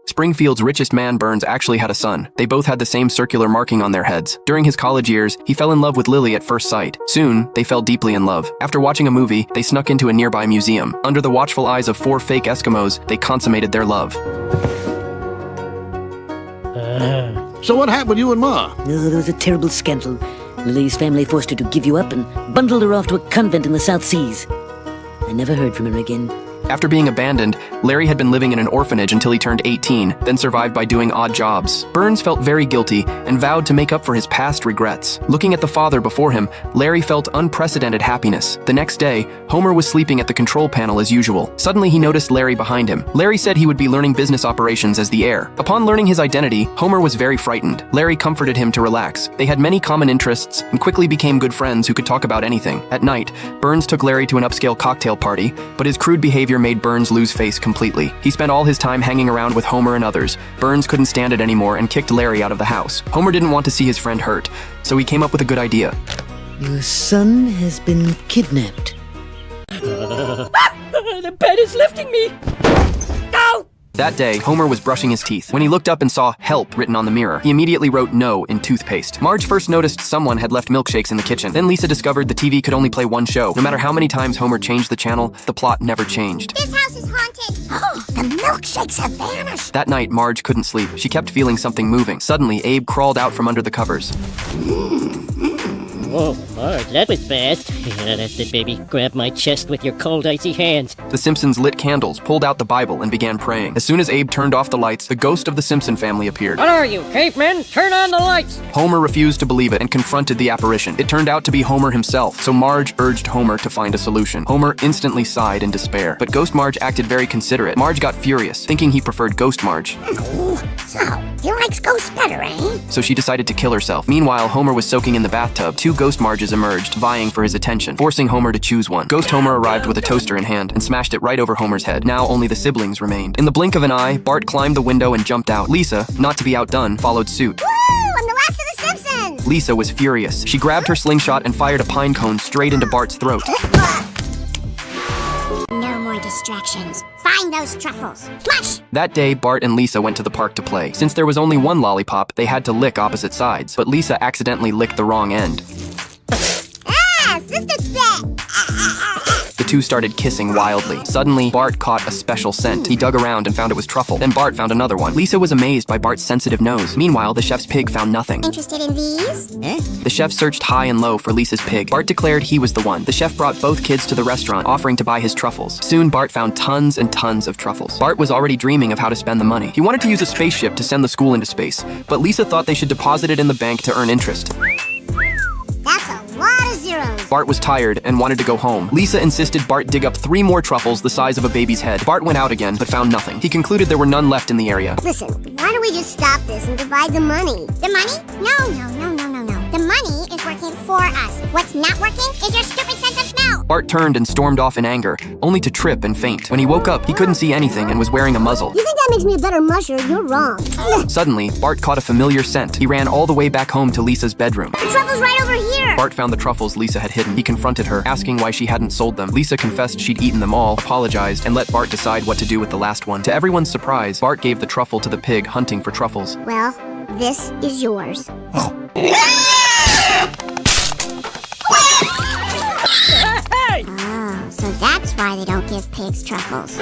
Springfield's richest man, Burns, actually had a son. They both had the same circular marking on their heads. During his college years, he fell in love with Lily at first sight. Soon, they fell deeply in love. After watching a movie, they snuck into a nearby museum. Under the watchful eyes of 4 fake Eskimos, they consummated their love. So what happened, you and Ma? Oh, there was a terrible scandal. Lily's family forced her to give you up and bundled her off to a convent in the South Seas. I never heard from her again. After being abandoned, Larry had been living in an orphanage until he turned 18, then survived by doing odd jobs. Burns felt very guilty and vowed to make up for his past regrets. Looking at the father before him, Larry felt unprecedented happiness. The next day, Homer was sleeping at the control panel as usual. Suddenly, he noticed Larry behind him. Larry said he would be learning business operations as the heir. Upon learning his identity, Homer was very frightened. Larry comforted him to relax. They had many common interests and quickly became good friends who could talk about anything. At night, Burns took Larry to an upscale cocktail party, but his crude behavior made Burns lose face completely. He spent all his time hanging around with Homer and others. Burns couldn't stand it anymore and kicked Larry out of the house. Homer didn't want to see his friend hurt, so he came up with a good idea. Your son has been kidnapped. The bed is lifting me! Go! That day, Homer was brushing his teeth. When he looked up and saw "help" written on the mirror, he immediately wrote "no" in toothpaste. Marge first noticed someone had left milkshakes in the kitchen. Then Lisa discovered the TV could only play one show. No matter how many times Homer changed the channel, the plot never changed. This house is haunted. Oh, the milkshakes have vanished. That night, Marge couldn't sleep. She kept feeling something moving. Suddenly, Abe crawled out from under the covers. Whoa, Marge, that was fast. That's it, baby. Grab my chest with your cold, icy hands. The Simpsons lit candles, pulled out the Bible, and began praying. As soon as Abe turned off the lights, the ghost of the Simpson family appeared. What are you, cavemen? Turn on the lights! Homer refused to believe it and confronted the apparition. It turned out to be Homer himself, so Marge urged Homer to find a solution. Homer instantly sighed in despair, but Ghost Marge acted very considerate. Marge got furious, thinking he preferred Ghost Marge. So, he likes ghosts better, eh? So she decided to kill herself. Meanwhile, Homer was soaking in the bathtub. 2 Ghost Marges emerged, vying for his attention, forcing Homer to choose one. Ghost Homer arrived with a toaster in hand and smashed it right over Homer's head. Now only the siblings remained. In the blink of an eye, Bart climbed the window and jumped out. Lisa, not to be outdone, followed suit. Woo! I'm the last of the Simpsons! Lisa was furious. She grabbed her slingshot and fired a pine cone straight into Bart's throat. No more distractions. Find those truffles. Flush! That day, Bart and Lisa went to the park to play. Since there was only one lollipop, they had to lick opposite sides, but Lisa accidentally licked the wrong end. Ah! Sister spit! The two started kissing wildly. Suddenly, Bart caught a special scent. He dug around and found it was truffle. Then Bart found another one. Lisa was amazed by Bart's sensitive nose. Meanwhile, the chef's pig found nothing. Interested in these? The chef searched high and low for Lisa's pig. Bart declared he was the one. The chef brought both kids to the restaurant, offering to buy his truffles. Soon, Bart found tons and tons of truffles. Bart was already dreaming of how to spend the money. He wanted to use a spaceship to send the school into space, but Lisa thought they should deposit it in the bank to earn interest. That's a lot of zeros. Bart was tired and wanted to go home. Lisa insisted Bart dig up 3 more truffles the size of a baby's head. Bart went out again, but found nothing. He concluded there were none left in the area. Listen, why don't we just stop this and divide the money? The money? No. The money is working for us. What's not working is your stupid sense of smell. Bart turned and stormed off in anger, only to trip and faint. When he woke up, he couldn't see anything and was wearing a muzzle. You think that makes me a better musher? You're wrong. Suddenly, Bart caught a familiar scent. He ran all the way back home to Lisa's bedroom. The truffle's right over here. Bart found the truffles Lisa had hidden. He confronted her, asking why she hadn't sold them. Lisa confessed she'd eaten them all, apologized, and let Bart decide what to do with the last one. To everyone's surprise, Bart gave the truffle to the pig hunting for truffles. Well, this is yours. Hey! Oh, so that's why they don't give pigs truffles.